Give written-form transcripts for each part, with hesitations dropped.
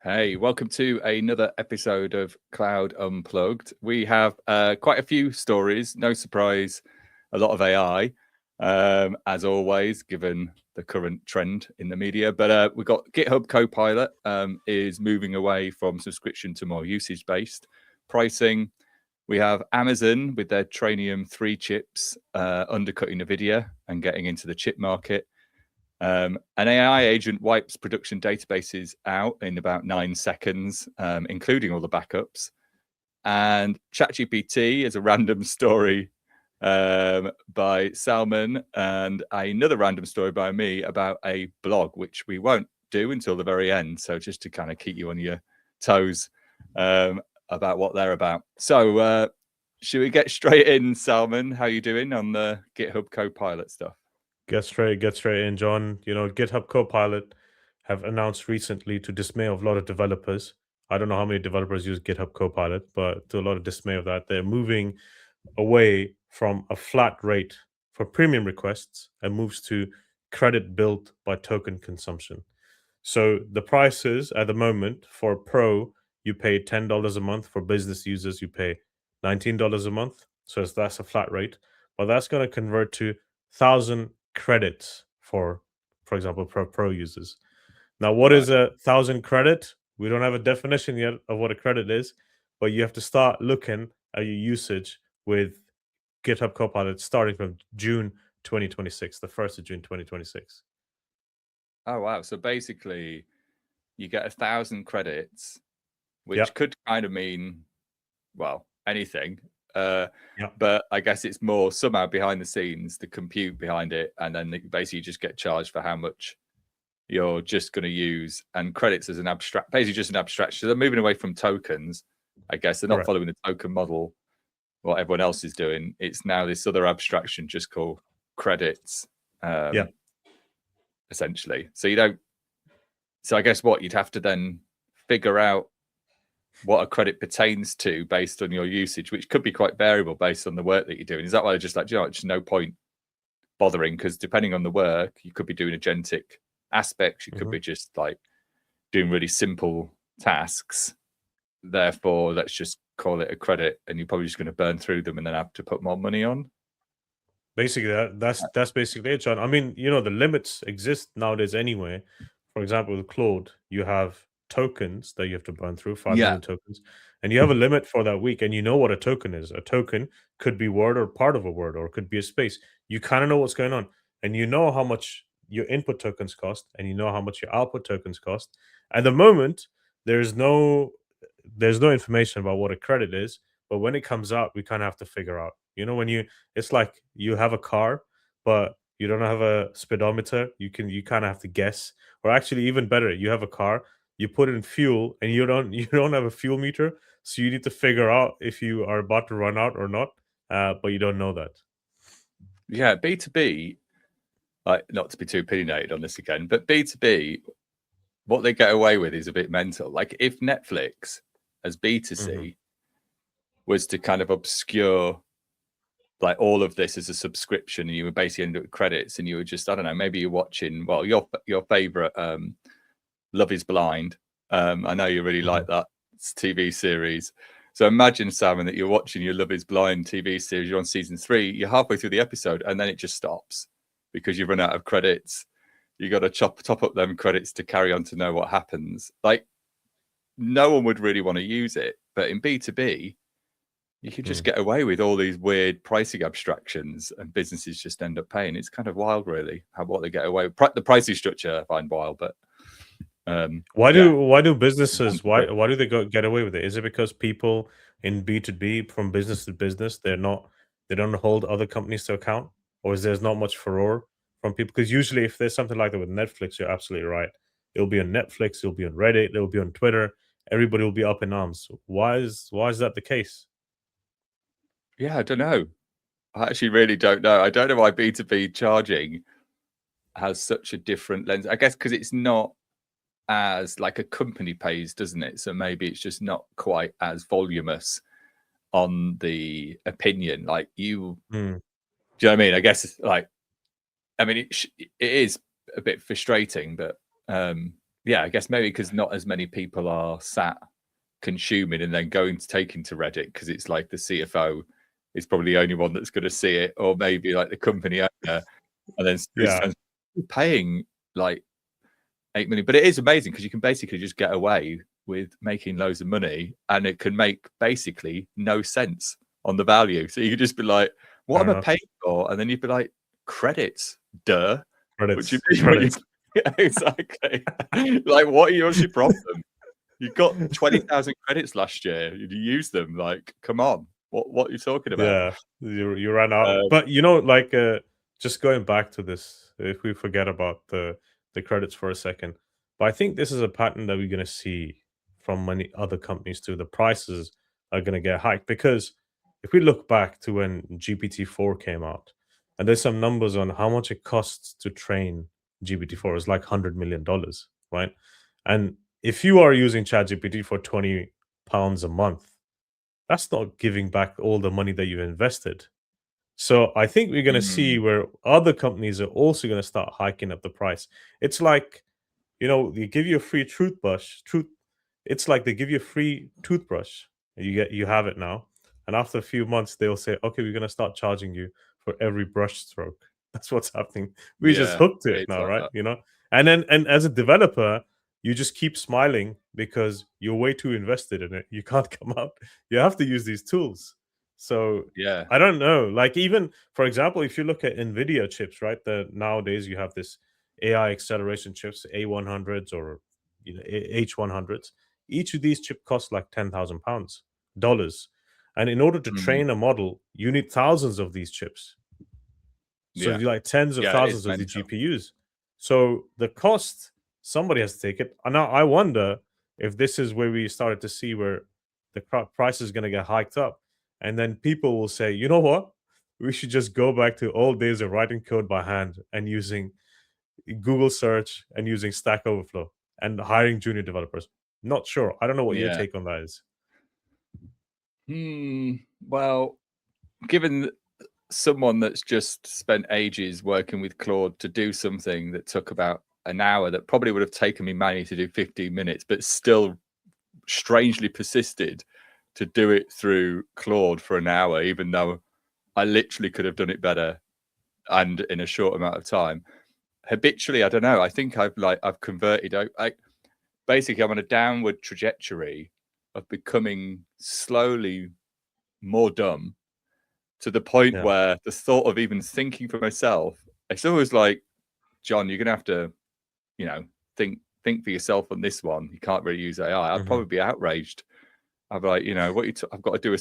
Hey, welcome to another episode of Cloud Unplugged. We have quite a few stories, no surprise, a lot of AI, as always, given the current trend in the media. But we've got GitHub Copilot is moving away from subscription to more usage-based pricing. We have Amazon with their Trainium 3 chips undercutting Nvidia and getting into the chip market. An AI agent wipes production databases out in about 9 seconds, including all the backups. And ChatGPT is a random story by Salman and another random story by me about a blog, which we won't do until the very end. So just to kind of keep you on your toes about what they're about. So should we get straight in, Salman? How are you doing on the GitHub Copilot stuff? Get straight in, John. GitHub Copilot have announced recently, to dismay of a lot of developers. I don't know how many developers use GitHub Copilot, but to a lot of dismay of that, they're moving away from a flat rate for premium requests and moves to credit built by token consumption. So the prices at the moment for Pro, you pay $10 a month. For business users, you pay $19 a month. So that's a flat rate, but that's going to convert to 1,000 credits for example, Pro users. Now, what is 1,000 credit? We don't have a definition yet of what a credit is, but you have to start looking at your usage with GitHub Copilot starting from June 2026, the 1st of June 2026. Oh, wow. So basically, you get 1,000 credits, which could kind of mean, well, anything. But I guess it's more somehow behind the scenes, the compute behind it, and then basically you just get charged for how much you're just going to use. And credits as an abstract, basically just an abstraction. So they're moving away from tokens. I guess they're not following the token model, what everyone else is doing. It's now this other abstraction just called credits. Essentially. So you don't. So I guess what you'd have to then figure out what a credit pertains to based on your usage, which could be quite variable based on the work that you're doing. Is that why they're just like, just no point bothering? Because depending on the work, you could be doing agentic aspects. You could be just like doing really simple tasks. Therefore, let's just call it a credit, and you're probably just going to burn through them and then have to put more money on. Basically, that's basically it, John. I mean, the limits exist nowadays anyway. For example, with Claude, you have tokens that you have to burn through, 5 million tokens, and you have a limit for that week, and you know what a token is. A token could be word or part of a word, or it could be a space. You kind of know what's going on, and you know how much your input tokens cost, and you know how much your output tokens cost. At the moment, there's no information about what a credit is, but when it comes out, we kind of have to figure out. When it's like you have a car, but you don't have a speedometer. You kind of have to guess, or actually, even better, you have a car, you put in fuel, and you don't have a fuel meter, so you need to figure out if you are about to run out or not, but you don't know that. Yeah, B2B, like, not to be too opinionated on this again, but B2B, what they get away with is a bit mental. Like if Netflix as B2C was to kind of obscure like all of this as a subscription, and you would basically end up with credits, and you were just, I don't know, maybe you're watching, well, your favorite Love is Blind. I know you really like that TV series. So imagine, Salman, that you're watching your Love is Blind TV series, you're on season 3, you're halfway through the episode, and then it just stops because you've run out of credits. You got to top up them credits to carry on to know what happens. Like, no one would really want to use it. But in B2B, you could just get away with all these weird pricing abstractions, and businesses just end up paying. It's kind of wild, really, what they get away with. The pricing structure I find wild, but why do businesses why do they get away with it? Is it because people in B2B, from business to business, they don't hold other companies to account, or is there's not much furore from people? Because usually, if there's something like that with Netflix, you're absolutely right. It'll be on Netflix, it'll be on Reddit, it'll be on Twitter. Everybody will be up in arms. Why is that the case? Yeah, I don't know. I actually really don't know. I don't know why B2B charging has such a different lens. I guess because it's not as like a company pays, doesn't it? So maybe it's just not quite as voluminous on the opinion. Like you, do you know what I mean? I guess it's like, I mean, it is a bit frustrating, but yeah, I guess maybe because not as many people are sat consuming and then going to taking to Reddit, because it's like the CFO is probably the only one that's going to see it, or maybe like the company owner, and then Yeah. paying like 8 million. But it is amazing because you can basically just get away with making loads of money, and it can make basically no sense on the value. So you could just be like, what Fair am I enough. paying for? And then you'd be like, credits, duh. What you Credits. mean? What you, Credits. yeah, exactly. Like, what's your problem? You got 20,000 credits last year. You used them. Like, come on. What are you talking about? Yeah, you ran out. Um, But you know, like just going back to this, if we forget about the credits for a second, but I think this is a pattern that we're going to see from many other companies too. The prices are going to get hiked because if we look back to when GPT-4 came out, and there's some numbers on how much it costs to train GPT-4 is like $100 million, right? And if you are using ChatGPT for £20 a month, that's not giving back all the money that you've invested. So I think we're going to see mm, where other companies are also going to start hiking up the price. It's like, they give you a free it's like they give you a free toothbrush. And you have it now. And after a few months they'll say, "Okay, we're going to start charging you for every brush stroke." That's what's happening. We just yeah, hooked to it it's now, like right? that. And as a developer, you just keep smiling because you're way too invested in it. You can't come out. You have to use these tools. So Yeah. I don't know. Like, even for example, if you look at Nvidia chips, right? Nowadays you have this AI acceleration chips, A100s or H100s. Each of these chip costs like £10,000 dollars, and in order to Mm, train a model, you need thousands of these chips. So yeah. you like tens of Yeah, it is thousands of the mental. GPUs. So the cost, somebody has to take it. And now I wonder if this is where we started to see where the price is going to get hiked up, and then people will say, you know what? We should just go back to old days of writing code by hand and using Google search and using Stack Overflow and hiring junior developers. Not sure. I don't know what your Yeah. take on that is. Well, given someone that's just spent ages working with Claude to do something that took about an hour, that probably would have taken me manually to do 15 minutes, but still strangely persisted to do it through Claude for an hour, even though I literally could have done it better and in a short amount of time. Habitually, I don't know. I think I've converted. Basically, I'm on a downward trajectory of becoming slowly more dumb, to the point Yeah. where the thought of even thinking for myself, it's always like, Jon, you're gonna have to, you know, think for yourself on this one. You can't really use AI. I'd Hmm. probably be outraged. I'd be like, I've got to do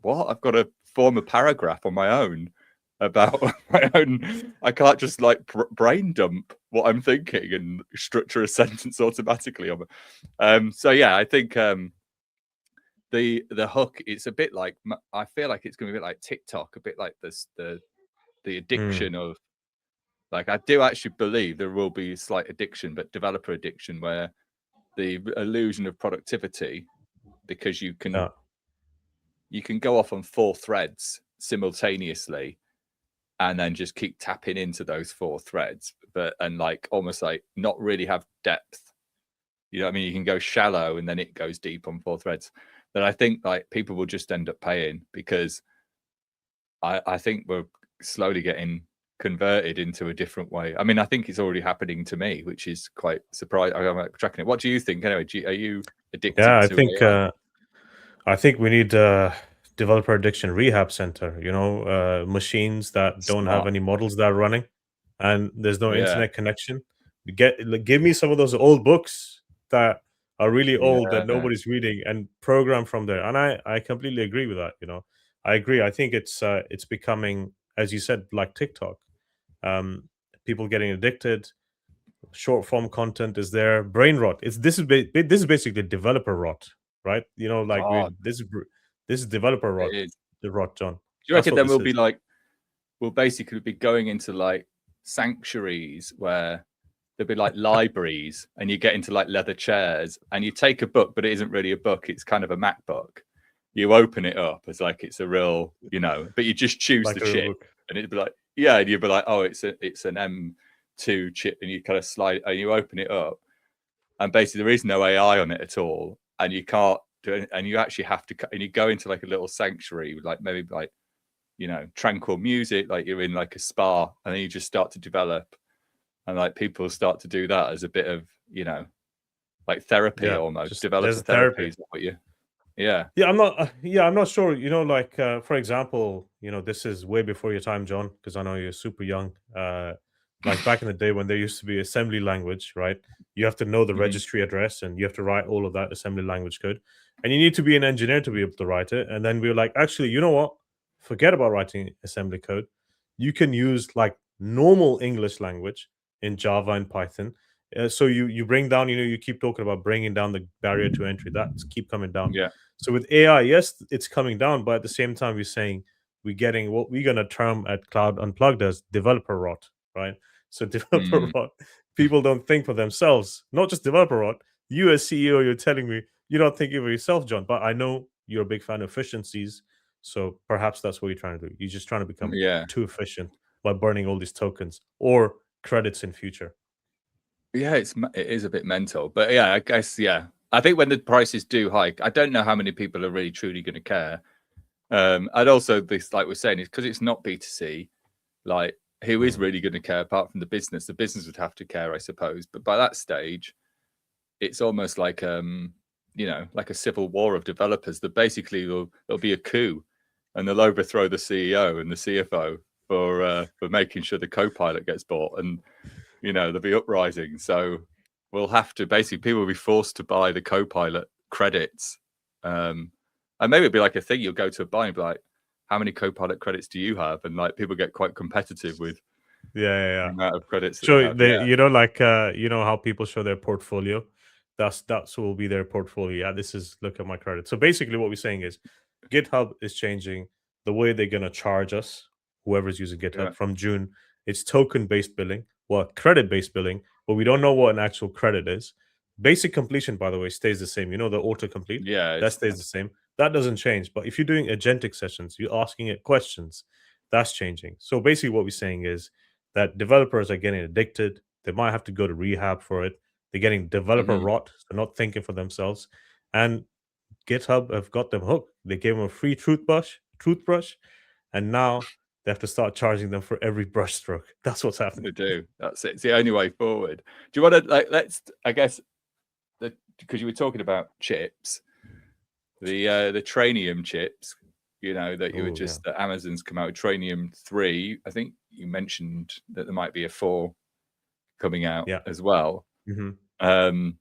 what? I've got to form a paragraph on my own about my own. I can't just like brain dump what I'm thinking and structure a sentence automatically. So yeah, I think the hook, it's a bit like, I feel like it's going to be a bit like TikTok, a bit like this the Mm, addiction of, like, I do actually believe there will be slight addiction, but developer addiction, where the illusion of productivity, because yeah. you can go off on 4 threads simultaneously and then just keep tapping into those 4 threads, and like almost like not really have depth. You know what I mean? You can go shallow and then it goes deep on 4 threads. But I think like people will just end up paying, because I think we're slowly getting converted into a different way. I mean, I think it's already happening to me, which is quite surprising. I'm tracking it. What do you think? Anyway, are you Yeah, addicted I to think AI? we need a developer addiction rehab center, machines that don't have Smart. any models that are running and there's no Yeah. internet connection. Give me some of those old books that are really old that Yeah. nobody's reading and program from there. And I completely agree with that. I agree. I think it's becoming, as you said, like TikTok. Um, People getting addicted. Short form content is there. Brain rot. This is basically developer rot, right? Like God, this is developer it rot. is. The rot, John. Do you That's reckon what then this is. we'll basically be going into like sanctuaries where there'll be like libraries, and you get into like leather chairs and you take a book, but it isn't really a book. It's kind of a MacBook. You open it up as like it's a real, but you just choose the Like a real chip, book. and it'd be like, yeah, and you'd be like, oh, it's an M2 chip, and you kind of slide and you open it up, and basically there is no AI on it at all, and you can't do it, and you actually have to, and you go into like a little sanctuary, like maybe like, you know, tranquil music, like you're in like a spa, and then you just start to develop, and like people start to do that as a bit of, you know, like therapy, almost just developer there's therapy therapy. is what you, yeah. I'm not sure. Like for example, this is way before your time, John, because I know you're super young. Like back in the day when there used to be assembly language, right? You have to know the Mhm. registry address and you have to write all of that assembly language code. And you need to be an engineer to be able to write it. And then we were like, actually, you know what? Forget about writing assembly code. You can use like normal English language in Java and Python. So you bring down, you keep talking about bringing down the barrier to entry. That's keep coming down. Yeah. So with AI, yes, it's coming down, but at the same time, we're saying we're getting what we're gonna term at Cloud Unplugged as developer rot, right? So developer Mm. rot, people don't think for themselves, not just developer rot. You as CEO, you're telling me you're not thinking for yourself, John. But I know you're a big fan of efficiencies, so perhaps that's what you're trying to do. You're just trying to become Yeah. too efficient by burning all these tokens or credits in future. Yeah, it is a bit mental, but yeah, I guess, yeah. I think when the prices do hike, I don't know how many people are really truly going to care. And also this, like we're saying, is because it's not B2C. Like, who is really going to care apart from the business? The business would have to care, I suppose. But by that stage, it's almost like you know, like a civil war of developers. That basically there'll be a coup, and they'll overthrow the CEO and the CFO for making sure the Copilot gets bought, and you know, there'll be uprising. So we'll have to basically, people will be forced to buy the Copilot credits. And maybe it'll be like a thing, you'll go to a buy and be like, how many Copilot credits do you have? And like people get quite competitive with Yeah. the amount of credits that they So have. Yeah. like how people show their portfolio. That's what will be their portfolio. Yeah, this is look at my credit. So basically, what we're saying is, GitHub is changing the way they're gonna charge us, whoever's using Yeah. GitHub from June. It's token based billing, well, credit based billing, but we don't know what an actual credit is. Basic completion, by the way, stays the same. You know, the autocomplete Yeah. that It's, stays the same. That doesn't change. But if you're doing agentic sessions, you're asking it questions. That's changing. So basically, what we're saying is that developers are getting addicted. They might have to go to rehab for it. They're getting developer mhm. rot. They're not thinking for themselves. And GitHub have got them hooked. They gave them a free toothbrush, and now they have to start charging them for every brush stroke. That's what's happening. They do. That's it. It's the only way forward. Do you want to like? I guess, because you were talking about chips, the Trainium chips. You know that you were Oh yeah, just that Amazon's come out with Trainium 3. I think you mentioned that there might be a 4 coming out yeah. as well. Hmm. Um,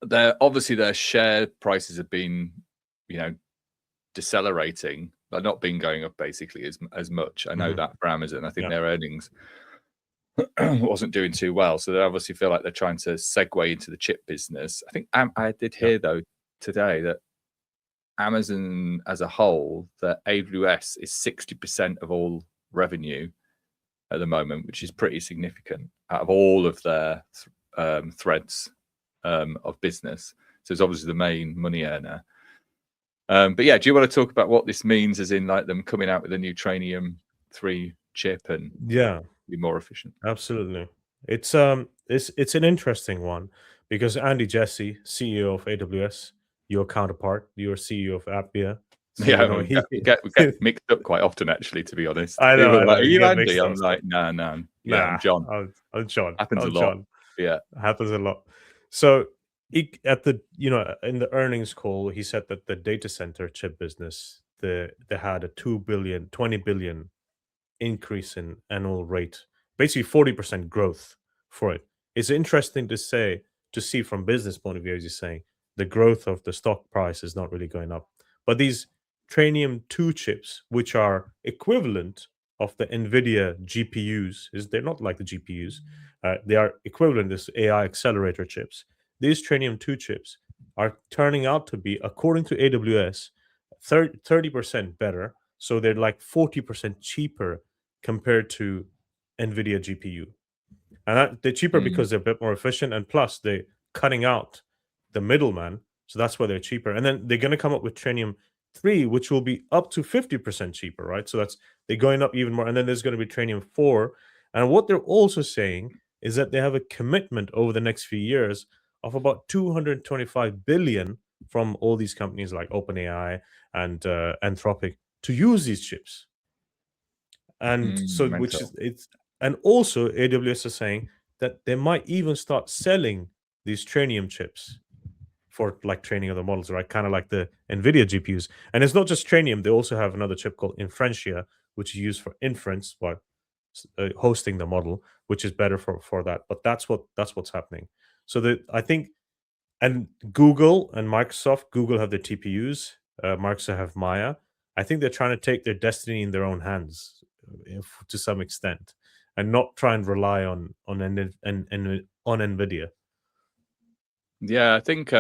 they're obviously their share prices have been, you know, decelerating. They're not been going up basically as much. I know Hmm. that for Amazon. I think Yeah, their earnings wasn't doing too well. So they obviously feel like they're trying to segue into the chip business. I think I did yeah. hear though today that Amazon as a whole, the AWS is 60% of all revenue at the moment, which is pretty significant out of all of their threads of business. So it's obviously the main money earner. But yeah, do you want to talk about what this means, as in like them coming out with a new Trainium 3 chip and Yeah. be more efficient? Absolutely. It's an interesting one because Andy Jassy, CEO of AWS, your counterpart, your CEO of Appia. So Yeah, he we get mixed up quite often, actually. To be honest, people are I know, like, "Are you you get Andy?" mixed up I'm stuff. like, "No, no, yeah, I'm Nah, John." I'm John. Happens a I'm lot. John. Yeah. Happens a lot. So at the in the earnings call, he said that the data center chip business, they had a 20 billion increase in annual rate, basically 40% growth for it. It's interesting to see from business point of view, as you're saying, the growth of the stock price is not really going up. But these Trainium 2 chips, which are equivalent of the Nvidia GPUs, is they're not like the GPUs. They are equivalent as AI accelerator chips. These Trainium 2 chips are turning out to be, according to AWS, 30% better. So they're like 40% cheaper compared to Nvidia GPU. And they're cheaper Mm, because they're a bit more efficient, and plus they're cutting out the middleman. So that's why they're cheaper. And then they're going to come up with Trainium 3, which will be up to 50% cheaper, right? So they're going up even more. And then there's going to be Trainium 4. And what they're also saying is that they have a commitment over the next few years of about 225 billion from all these companies like OpenAI and Anthropic to use these chips. And so, which is Mental. it's, and also AWS is saying that they might even start selling these Trainium chips for like training of the models, right? Kind of like the Nvidia GPUs. And it's not just Trainium; they also have another chip called Inferentia, which is used for inference, but hosting the model, which is better for that. But that's what's happening. So that I think, and Google and Microsoft, Google have the TPUs, Microsoft have Maya. I think they're trying to take their destiny in their own hands, to some extent, and not try and rely on Nvidia. Yeah, I think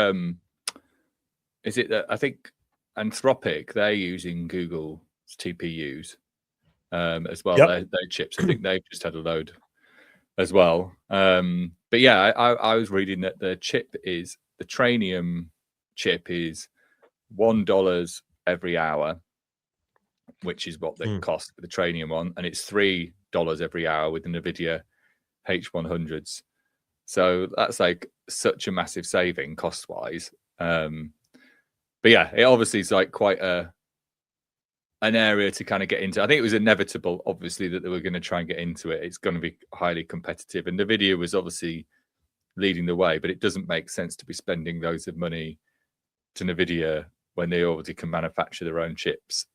is it that I think Anthropic, they're using Google's TPUs as well. Yep. Their chips. I think they've just had a load as well. But yeah, I was reading that the Trainium chip is $1 every hour, which is what the cost for the Trainium one, and it's $3 every hour with the Nvidia H100s. So that's like such a massive saving cost wise. But yeah, it obviously is like quite an area to kind of get into. I think it was inevitable, obviously, that they were going to try and get into it. It's going to be highly competitive, and Nvidia was obviously leading the way, but it doesn't make sense to be spending loads of money to Nvidia when they already can manufacture their own chips.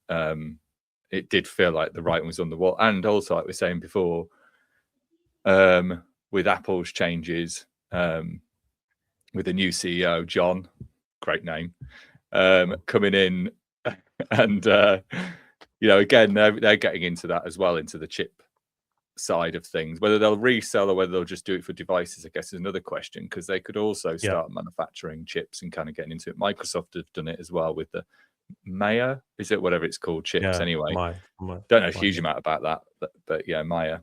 It did feel like the writing was on the wall. And also, like we were saying before, with Apple's changes, with the new CEO, Jon, great name, coming in, and again, they're getting into that as well, into the chip side of things. Whether they'll resell or whether they'll just do it for devices, I guess, is another question, because they could also start manufacturing chips and kind of getting into it. Microsoft have done it as well with the Maya, is it, whatever it's called, chips. Anyway, don't know a huge amount about that, but yeah, Maya.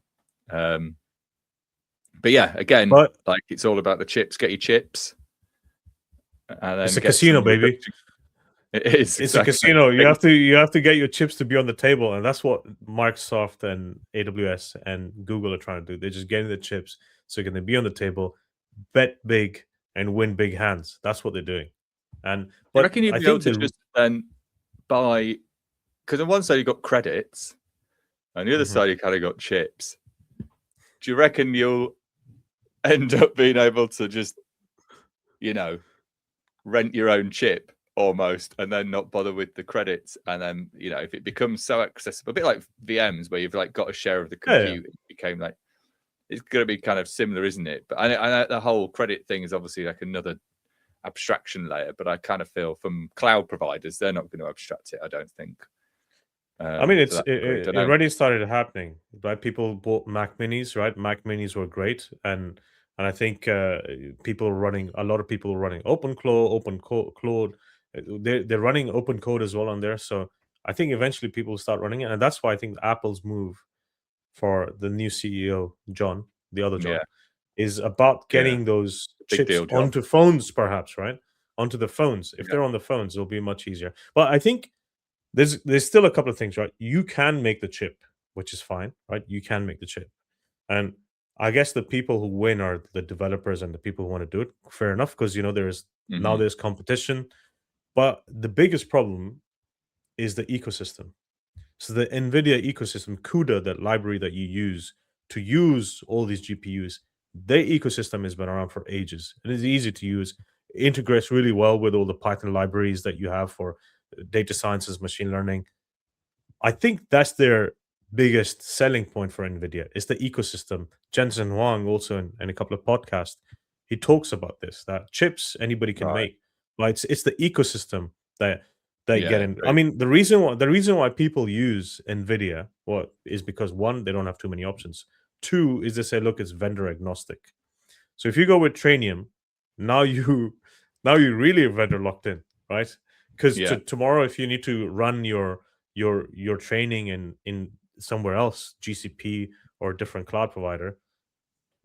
But yeah, again, like it's all about the chips. Get your chips, and then it's a casino, baby. It is. It's exactly a casino. You have to get your chips to be on the table, and that's what Microsoft and AWS and Google are trying to do. They're just getting the chips so you can be on the table, bet big, and win big hands. That's what they're doing. And but I reckon you'd be able to just then buy, because on one side you've got credits, on the other side you kind of got chips. Do you reckon you'll end up being able to just, rent your own chip almost, and then not bother with the credits? And then, if it becomes so accessible, a bit like VMs where you've like got a share of the compute, it became like, it's going to be kind of similar, isn't it? But I know the whole credit thing is obviously like another abstraction layer, but I kind of feel from cloud providers, they're not going to abstract it, I don't think. I mean, it already started happening, right? People bought Mac Minis, right? Mac Minis were great, and I think a lot of people are running Claude. They're running open code as well on there. So I think eventually people will start running it, and that's why I think Apple's move for the new CEO, Jon, the other Jon, is about getting those chips onto phones, perhaps, right? Onto the phones. If they're on the phones, it'll be much easier. But I think there's still a couple of things, right? You can make the chip, which is fine, right? You can make the chip. And I guess the people who win are the developers and the people who want to do it. Fair enough, because now there's competition. But the biggest problem is the ecosystem. So the Nvidia ecosystem, CUDA, that library that you use to use all these GPUs, their ecosystem has been around for ages. It is easy to use. It integrates really well with all the Python libraries that you have for data sciences, machine learning. I think that's their biggest selling point for Nvidia, is the ecosystem. Jensen Huang also in a couple of podcasts, he talks about this, that chips anybody can make, but it's the ecosystem that get in. I mean, the reason why people use Nvidia is because, one, they don't have too many options. Two is they say, look, it's vendor agnostic. So if you go with Trainium, now you really are vendor locked in, right? Because tomorrow, if you need to run your training in somewhere else, GCP or a different cloud provider,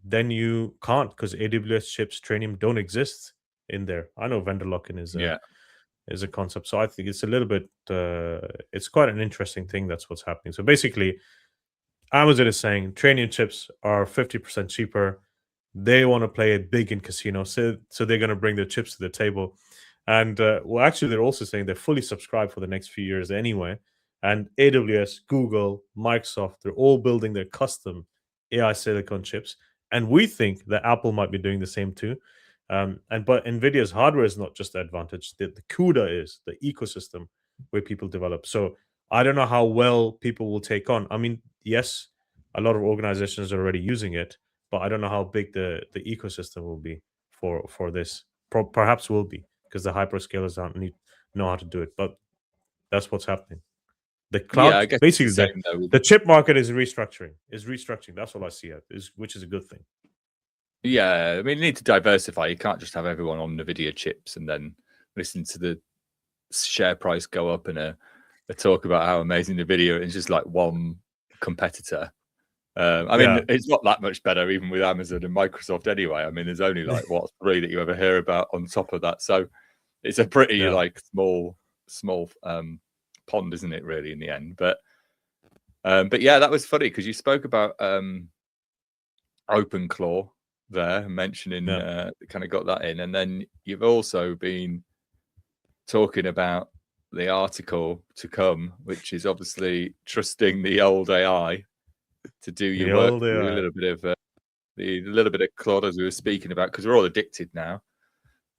then you can't, because AWS chips, Trainium don't exist in there. I know vendor lock-in is a concept, so I think it's a little bit it's quite an interesting thing. That's what's happening. So basically, Amazon is saying Trainium chips are 50% cheaper. they want to play it big in casino, so they're going to bring their chips to the table. And well, actually, they're also saying they're fully subscribed for the next few years anyway. And AWS, Google, Microsoft, they're all building their custom AI silicon chips. And we think that Apple might be doing the same too. But Nvidia's hardware is not just the advantage; the CUDA is the ecosystem where people develop. So I don't know how well people will take on. I mean, yes, a lot of organizations are already using it, but I don't know how big the ecosystem will be for this. Perhaps will be, because the hyperscalers don't know how to do it. But that's what's happening. The Yeah, I cloud, guess it's the basically, same though. the chip market is restructuring. That's all I see it, which is a good thing. Yeah, I mean, you need to diversify. You can't just have everyone on Nvidia chips and then listen to the share price go up and a talk about how amazing Nvidia is, just like one competitor. I mean, it's not that much better even with Amazon and Microsoft anyway. I mean, there's only like what 3 that you ever hear about on top of that. So it's a pretty like small pond, isn't it? Really, in the end. But yeah, that was funny because you spoke about OpenClaw there, mentioning kind of got that in, and then you've also been talking about the article to come, which is obviously trusting the old AI to do your work. A little bit of the little bit of Claude as we were speaking about, because we're all addicted now,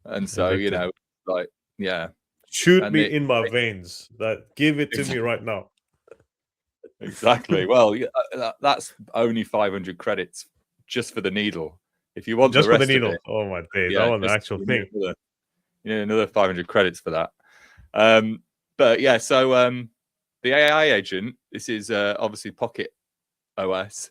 and so Addicted. you know, like shoot and me in my veins. Give it to me right now. Exactly. Well, that's only 500 credits just for the needle. If you want just the for rest the needle, of it, oh my days, I want the actual thing. Another 500 credits for that. But yeah, so the AI agent, this is obviously Pocket OS.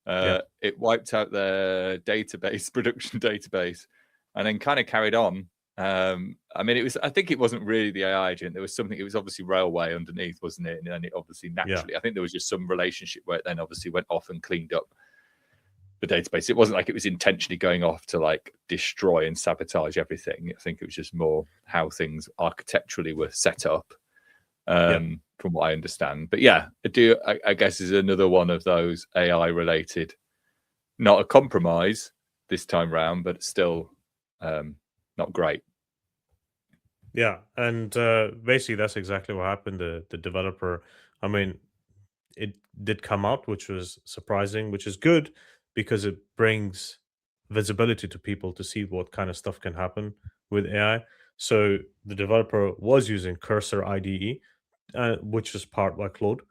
It wiped out their database, production database, and then kind of carried on. I mean, I think it wasn't really the AI agent. There was something, it was obviously railway underneath, wasn't it? And then it obviously naturally, I think there was just some relationship where it then obviously went off and cleaned up the database. It wasn't like it was intentionally going off to like destroy and sabotage everything. I think it was just more how things architecturally were set up, from what I understand. But yeah, I guess is another one of those AI related, not a compromise this time round, but still not great. Yeah, and basically that's exactly what happened. The developer, I mean, it did come out, which was surprising, which is good because it brings visibility to people to see what kind of stuff can happen with AI. So the developer was using Cursor IDE, which was powered by Claude,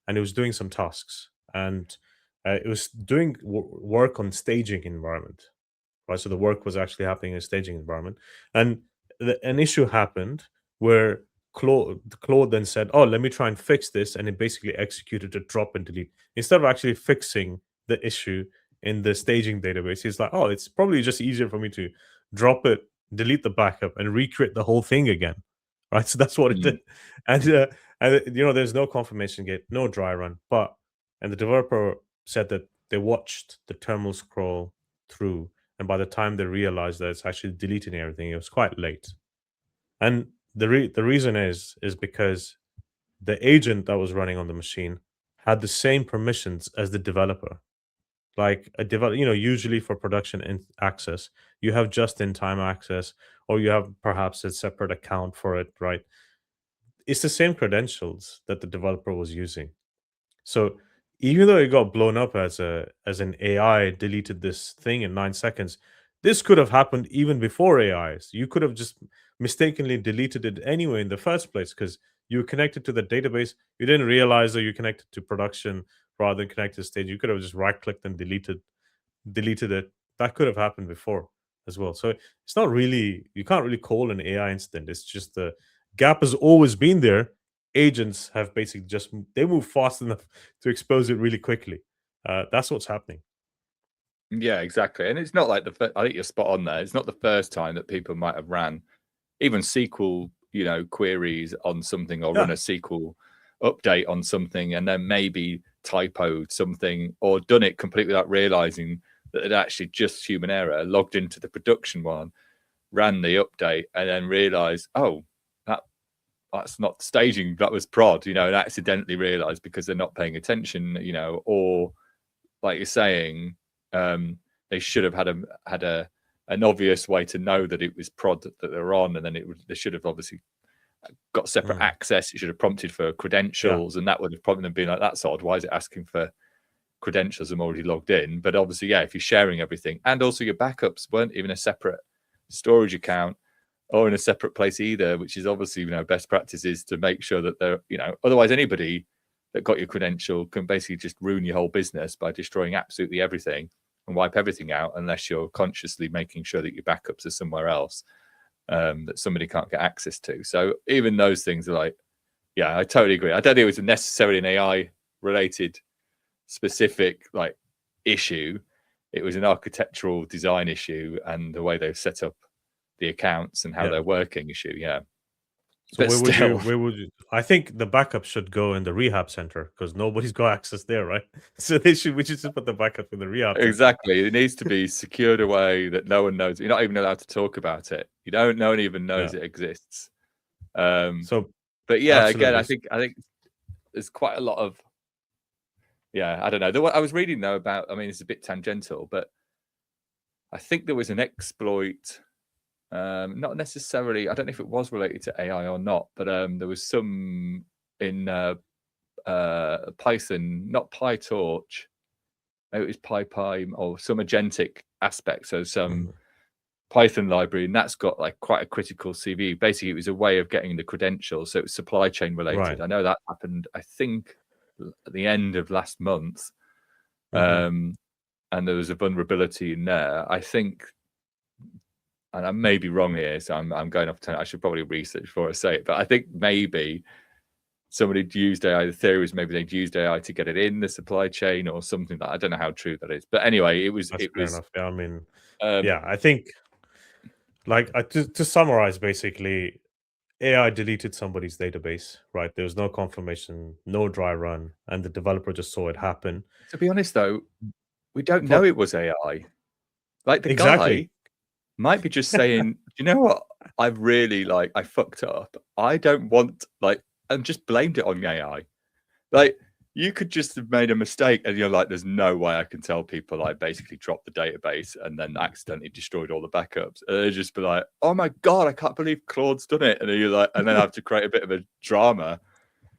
and it was doing some tasks, and it was doing work on staging environment, right? So the work was actually happening in a staging environment, and an issue happened where Claude then said, "Oh, let me try and fix this," and it basically executed a drop and delete instead of actually fixing the issue in the staging database. He's like, "Oh, it's probably just easier for me to drop it, delete the backup, and recreate the whole thing again." Right, so that's what it did, and there's no confirmation gate, no dry run, and the developer said that they watched the terminal scroll through, and by the time they realized that it's actually deleting everything, it was quite late. And the reason is because the agent that was running on the machine had the same permissions as the developer. Like usually for production access, you have just-in-time access, or you have perhaps a separate account for it, right? It's the same credentials that the developer was using. So even though it got blown up as an AI deleted this thing in 9 seconds, this could have happened even before AIs. You could have just mistakenly deleted it anyway in the first place because you were connected to the database. You didn't realize that you connected to production rather than connected to stage. You could have just right clicked and deleted it. That could have happened before as well. So it's not really, you can't really call an AI incident. It's just the gap has always been there. Agents have basically they move fast enough to expose it really quickly. That's what's happening. Yeah, exactly. And it's not like I think you're spot on there. It's not the first time that people might have ran even SQL, queries on something, or run a SQL update on something, and then maybe typoed something or done it completely without realizing that it actually just human error, logged into the production one, ran the update, and then realized, oh, that's not staging, that was prod, and accidentally realized because they're not paying attention, or like you're saying, they should have had an obvious way to know that it was prod that they're on, and then they should have obviously got separate access. It should have prompted for credentials, and that would have probably been like, that's odd. Why is it asking for credentials? I'm already logged in. But obviously, yeah, if you're sharing everything, and also your backups weren't even a separate storage account or in a separate place either, which is obviously, best practices to make sure that they're, otherwise anybody that got your credential can basically just ruin your whole business by destroying absolutely everything and wipe everything out, unless you're consciously making sure that your backups are somewhere else that somebody can't get access to. So even those things are like, yeah, I totally agree. I don't think it was necessarily an AI related specific like issue. It was an architectural design issue and the way they've set up the accounts and how they're working issue. Yeah. So where would you? I think the backup should go in the rehab center because nobody's got access there, right? So we should just put the backup in the rehab center. Exactly. It needs to be secured away that no one knows. You're not even allowed to talk about it. No one even knows it exists. But yeah, absolutely. Again, I think there's quite a lot of, I don't know. I was reading though about, it's a bit tangential, but I think there was an exploit. Not necessarily, I don't know if it was related to AI or not, but there was some in Python, not PyTorch, maybe it was PyPy or some agentic aspect, so some Python library, and that's got like quite a critical CV. Basically, it was a way of getting the credentials, so it was supply chain related. Right. I know that happened, I think, at the end of last month, and there was a vulnerability in there. I think, and I may be wrong here, so I'm going off. I should probably research before I say it, but I think maybe somebody used AI. The theory was maybe they'd used AI to get it in the supply chain or something. I don't know how true that is, but anyway, it was. That's fair enough. Yeah, I think, like, to summarize, basically, AI deleted somebody's database. Right, there was no confirmation, no dry run, and the developer just saw it happen. To be honest, though, we don't know it was AI. Like the guy might be just saying, you know what? I fucked up. I don't want, and just blamed it on AI. Like, you could just have made a mistake and you're like, there's no way I can tell people I basically dropped the database and then accidentally destroyed all the backups. And they'd just be like, oh my God, I can't believe Claude's done it. And then you're like, and then have to create a bit of a drama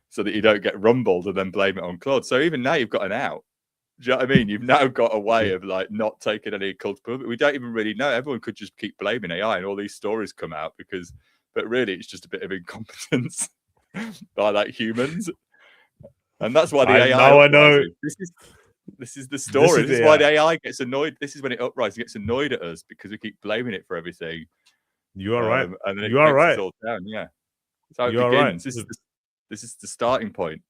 so that you don't get rumbled and then blame it on Claude. So even now you've got an out. Do you know what I mean? You've now got a way of not taking any culpability. We don't even really know. Everyone could just keep blaming AI and all these stories come out but really it's just a bit of incompetence by humans. And that's why the AI. Now I know. This is the story. This is why the AI gets annoyed. This is when it uprises, gets annoyed at us because we keep blaming it for everything. You are right. And then you are right. Us all down. Yeah. That's how it begins. Right. This is the starting point.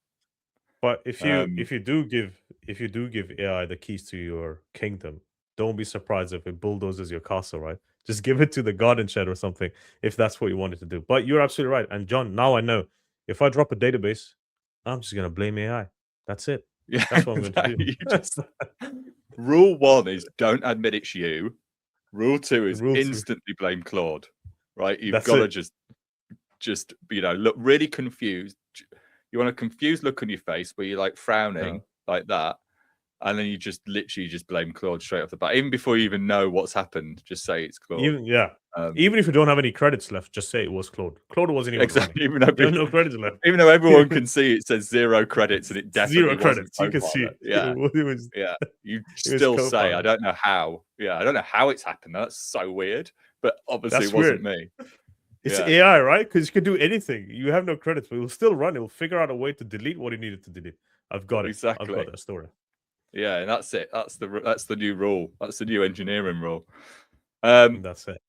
But if you do give AI the keys to your kingdom, don't be surprised if it bulldozes your castle, right? Just give it to the garden shed or something if that's what you wanted to do. But you're absolutely right. And John, now I know if I drop a database, I'm just gonna blame AI. That's it. Yeah, that's what I'm going to do. Rule 1 is don't admit it's you. Rule 2 is instantly blame Claude. Right? You've got to just look really confused. You want a confused look on your face where you're frowning like that, and then you just literally just blame Claude straight off the bat. Even before you even know what's happened, just say it's Claude. Even if you don't have any credits left, just say it was Claude. Claude wasn't even exactly. Even though no credits left. Even though everyone can see it says 0 credits and it definitely 0 credits. You can see it. Yeah. You still say, I don't know how. Yeah, I don't know how it's happened. That's so weird. But obviously it wasn't me. It's AI, right? Because you can do anything. You have no credits, but it will still run. It will figure out a way to delete what it needed to delete. I've got it. Exactly. I've got that story. Yeah, and that's it. That's the new rule. That's the new engineering rule. That's it.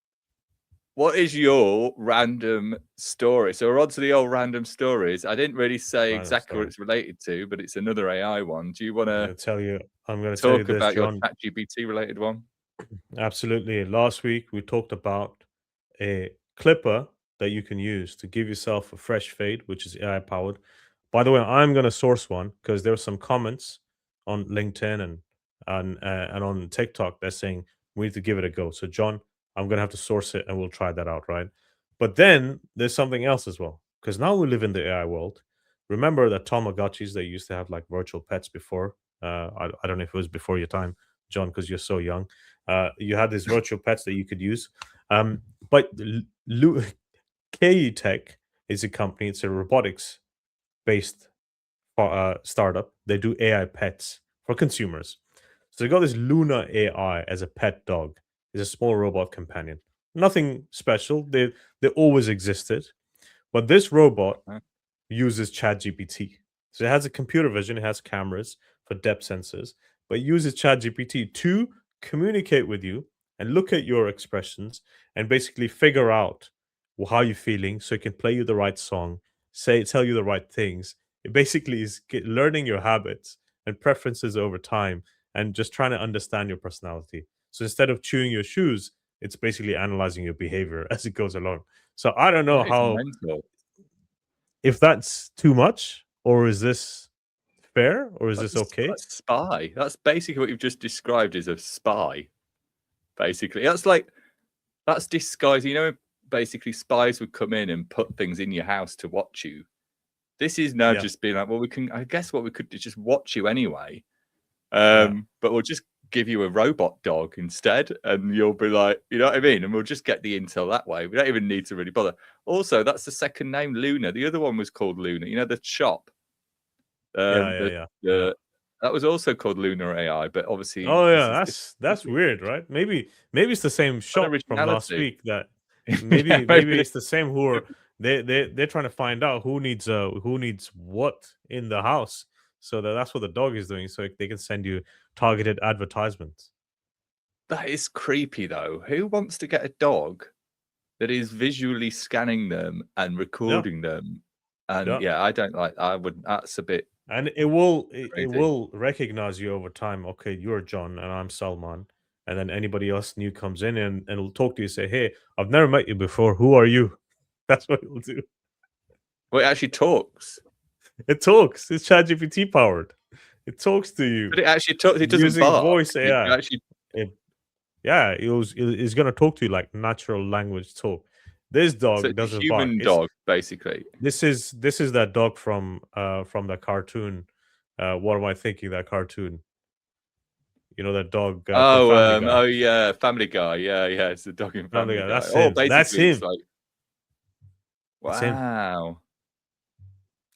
What is your random story? So we're on to the old random stories. I didn't really say exactly what it's related to, but it's another AI one. Do you want to tell you? I'm going to talk about your ChatGPT related one. Absolutely. Last week we talked about a clipper that you can use to give yourself a fresh fade, which is AI powered. By the way, I'm going to source one because there were some comments on LinkedIn and on TikTok that's saying we need to give it a go. So John, I'm going to have to source it and we'll try that out, right? But then there's something else as well, because now we live in the AI world. Remember that Tamagotchis, they used to have virtual pets before. I don't know if it was before your time, John, because you're so young. You had these virtual pets that you could use. But KE Tech is a company. It's a robotics based startup. They do AI pets for consumers. So they got this Luna AI as a pet dog. It's a small robot companion. Nothing special. They always existed. But this robot Huh? uses ChatGPT. So it has a computer vision, it has cameras for depth sensors, but it uses ChatGPT to communicate with you and look at your expressions and basically figure out how you're feeling so it can play you the right song, tell you the right things. It basically is learning your habits and preferences over time and just trying to understand your personality. So instead of chewing your shoes, it's basically analyzing your behavior as it goes along. So I don't know That is how, mental. if that's too much, or is this fair, or is this That's okay? a spy. That's basically what you've just described as a spy. Basically, that's disguising. You know, basically spies would come in and put things in your house to watch you. This is now Yeah, just being like, well, we can. I guess what we could do is just watch you anyway. yeah, But we'll just give you a robot dog instead, and you'll be like, you know what I mean? And we'll just get the intel that way. We don't even need to really bother. Also, that's the second name, Luna. The other one was called Luna. You know, the shop. yeah, Um, yeah, the yeah, yeah. the that was also called Lunar AI, but obviously Oh this yeah, is that's weird, right? Maybe it's the same what shop from last originality. week that Yeah, maybe it's the same who are they're trying to find out who needs what in the house. So that's what the dog is doing, so they can send you targeted advertisements. that is creepy though. Who wants to get a dog that is visually scanning them and Yeah, recording them? And yeah. yeah, I don't like. I would. That's a bit And it crazy. will recognize you over time. Okay, you're John and I'm Salman. And then anybody else new comes in and will talk to you, say, hey, I've never met you before. Who are you? That's what it will do. Well, it actually talks, It talks. It's ChatGPT powered. It talks to but you it actually talks. It doesn't using bark. voice It AI. actually. It, yeah, it's gonna talk to you like natural language talk. This So dog it's a doesn't bark. human dog, basically. This is that dog from that cartoon. What am I thinking? That cartoon. You know that dog from Oh, Family Guy. oh yeah, Family Guy. Yeah, yeah, it's the dog in Family Family Guy. Guy. That's Oh, him. That's basically, it's him. like, That's him. wow,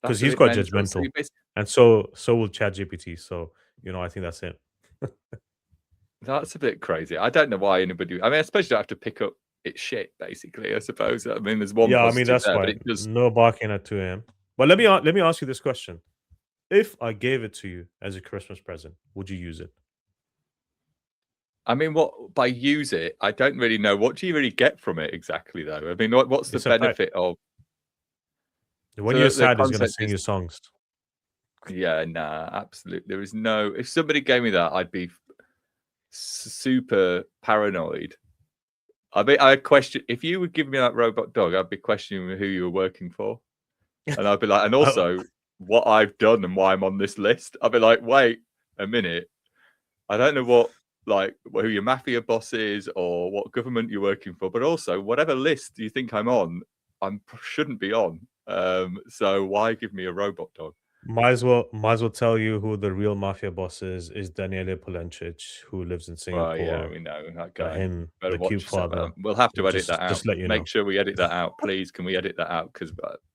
Because that's a he's bit quite mental. So judgmental, you basically, and so will ChatGPT. So I think that's him. that's a bit crazy. I don't know why anybody. I mean, I suppose you don't have to pick up its shit. Basically, I suppose. I mean, there's one Yeah, I mean positive that's there, but why it does. no barking at 2 a.m. But let me ask you this question: if I gave it to you as a Christmas present, would you use it? I mean, what by use it? I don't really know. What do you really get from it exactly, though? I mean, what's the It's a pet. benefit of? When So you're the sad, it's gonna concept sing is, you songs. yeah, nah, absolutely. There is no. If somebody gave me that, I'd be super paranoid. I mean, I question if you would give me that robot dog, I'd be questioning who you were working for, and I'd be like, and Oh, also what I've done and why I'm on this list. I'd be like, wait a minute, I don't know what like who your mafia boss is or what government you're working for, but also whatever list you think I'm on, shouldn't be on. So why give me a robot dog? might as well tell you who the real mafia boss is Daniele Polencic, who lives in Well, yeah, Singapore. we know that guy. Him, Better the cute watch yourself. father. We'll have to edit that Just out. let you know. Make sure we edit that out, please. Can we edit that out? Because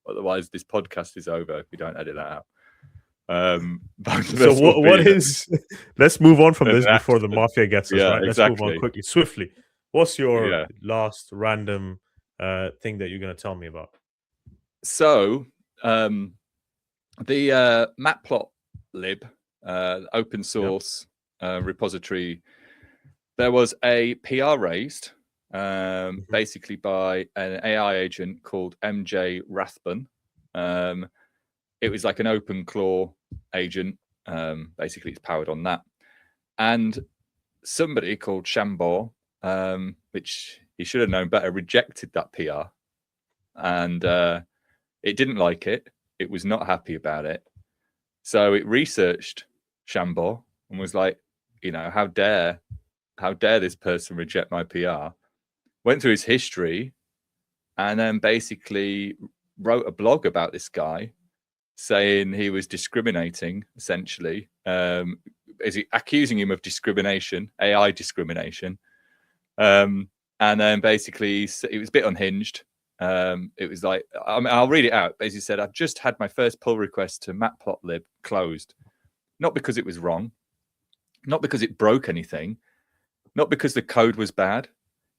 otherwise, this podcast is over if we don't edit that out. Both of So us will be what in is? Let's move on from an this before the accident. mafia gets us Yeah, right. Let's move on exactly. quickly, swiftly. What's your Yeah. last random thing that you're going to tell me about? So, the Matplotlib open source repository, there was a PR raised Mhm. basically by an AI agent called MJ Rathbun. It was like an open claw agent. Basically, it's powered on that. And somebody called Shambor, which he should have known better, rejected that PR. And it didn't like it. It was not happy about it. So it researched Shambor and was like, how dare this person reject my PR? Went through his history and then basically wrote a blog about this guy saying he was discriminating, essentially, accusing him of discrimination, AI discrimination. And then basically it was a bit unhinged. It was like, I'll read it out. Basically said, I've just had my first pull request to Matplotlib closed. Not because it was wrong, not because it broke anything, not because the code was bad.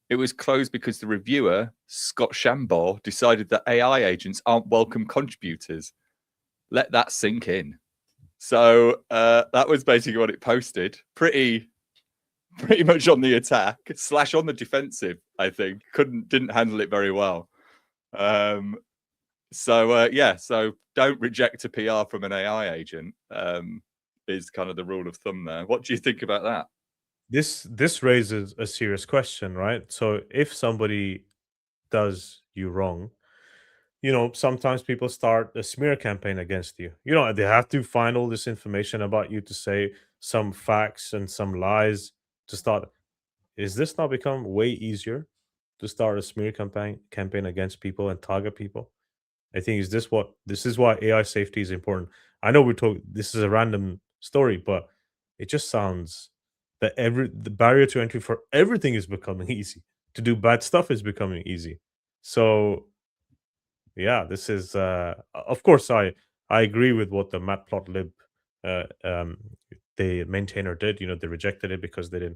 It was closed because the reviewer, Scott Shambaugh, decided that AI agents aren't welcome contributors. Let that sink in. So that was basically what it posted. Pretty much on the attack / on the defensive, I think. Didn't handle it very well. So don't reject a PR from an AI agent, is kind of the rule of thumb there. What do you think about that? This raises a serious question, right? So if somebody does you wrong, sometimes people start a smear campaign against you. They have to find all this information about you to say some facts and some lies to start. Is this now become way easier to start a smear campaign against people and target people? I think this is why AI safety is important. I know this is a random story, but it just sounds that the barrier to entry for everything is becoming easy. To do bad stuff is becoming easy. So yeah, this is of course I agree with what the Matplotlib the maintainer did. They rejected it because they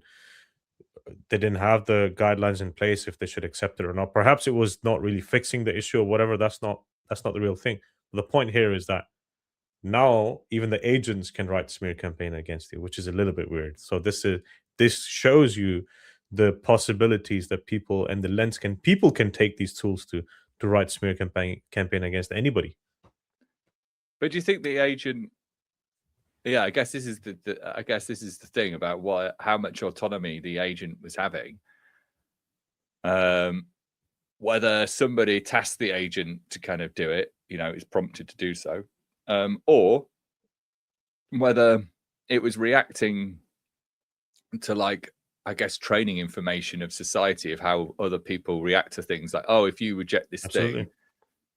didn't have the guidelines in place if they should accept it or not. Perhaps it was not really fixing the issue or whatever. That's not the real thing. The point here is that now even the agents can write smear campaign against you, which is a little bit weird. So this shows you the possibilities that people can take these tools to write smear campaign against anybody. But do you think the agent? Yeah, I guess this is the thing about how much autonomy the agent was having. Whether somebody tasked the agent to kind of do it, is prompted to do so, or whether it was reacting to, like, I guess, training information of society of how other people react to things. Like, oh, if you reject this Absolutely. thing,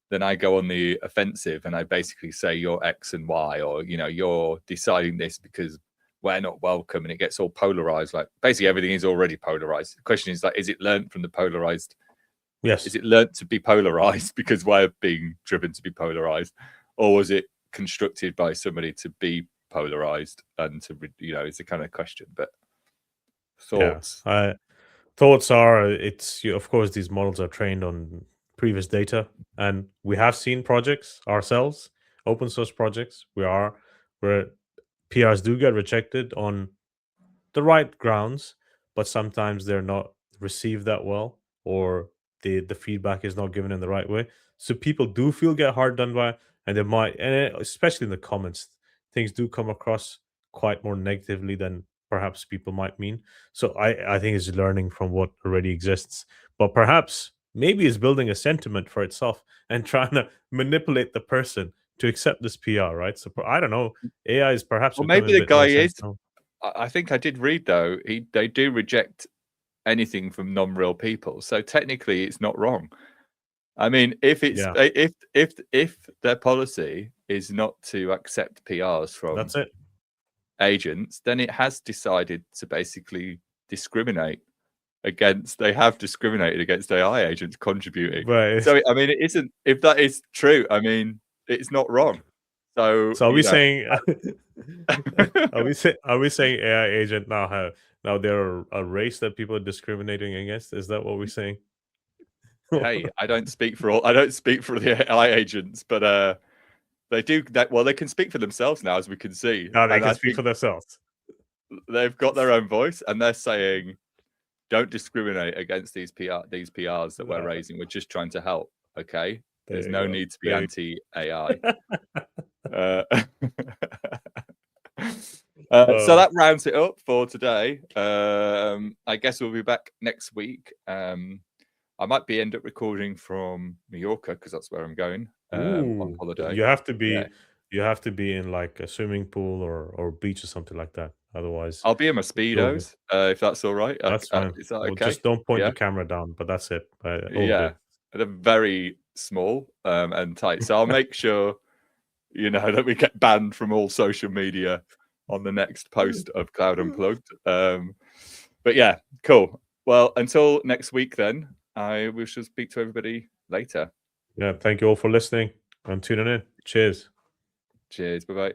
then I go on the offensive and I basically say you're X and Y, or you're deciding this because we're not welcome, and it gets all polarized. Like, basically everything is already polarized. The question is, like, is it learned from the polarized? Yes. Is it learned to be polarized because we're being driven to be polarized, or was it constructed by somebody to be polarized and to it's a kind of question. But thoughts? Yeah. Thoughts are, of course these models are trained on previous data, and we have seen projects ourselves, open source projects, where PRs do get rejected on the right grounds, but sometimes they're not received that well, or the feedback is not given in the right way. So people do get hard done by, and they might, and especially in the comments, things do come across quite more negatively than perhaps people might mean. So I think it's learning from what already exists, but perhaps maybe it's building a sentiment for itself and trying to manipulate the person to accept this PR, right? So I don't know. AI is perhaps Well, becoming maybe a the bit more guy is. sensible. I think I did read, though, they do reject anything from non-real people, so technically it's not wrong. I mean, if it's Yeah. if their policy is not to accept PRs from That's it. agents, then it has decided to basically discriminate against. They have discriminated against AI agents contributing. Right. So I mean, it isn't. If that is true, I mean, it's not wrong. So So are we saying are we saying AI agent now they're a race that people are discriminating against? Is that what we're saying? Hey, I don't speak for the AI agents, but they do that. Well, they can speak for themselves now, as we can see. Now they And can I speak think for themselves. they've got their own voice, and they're saying, "Don't discriminate against these PRs that we're raising. We're just trying to help. Okay, There there's you no go. need to be anti-AI." So that rounds it up for today. I guess we'll be back next week. I might end up recording from Mallorca because that's where I'm going on holiday. You have to be in like a swimming pool or beach or something like that. Otherwise, I'll be in my all good. speedos if that's all right. That's fine. Is that Well, okay? just don't point Yeah, the camera down, but that's it. All yeah. good. They're very small and tight, so I'll make sure that we get banned from all social media on the next post of Cloud Unplugged. But yeah, cool. Well, until next week, then we shall speak to everybody later. Yeah, thank you all for listening and tuning in. Cheers. Cheers. Bye bye.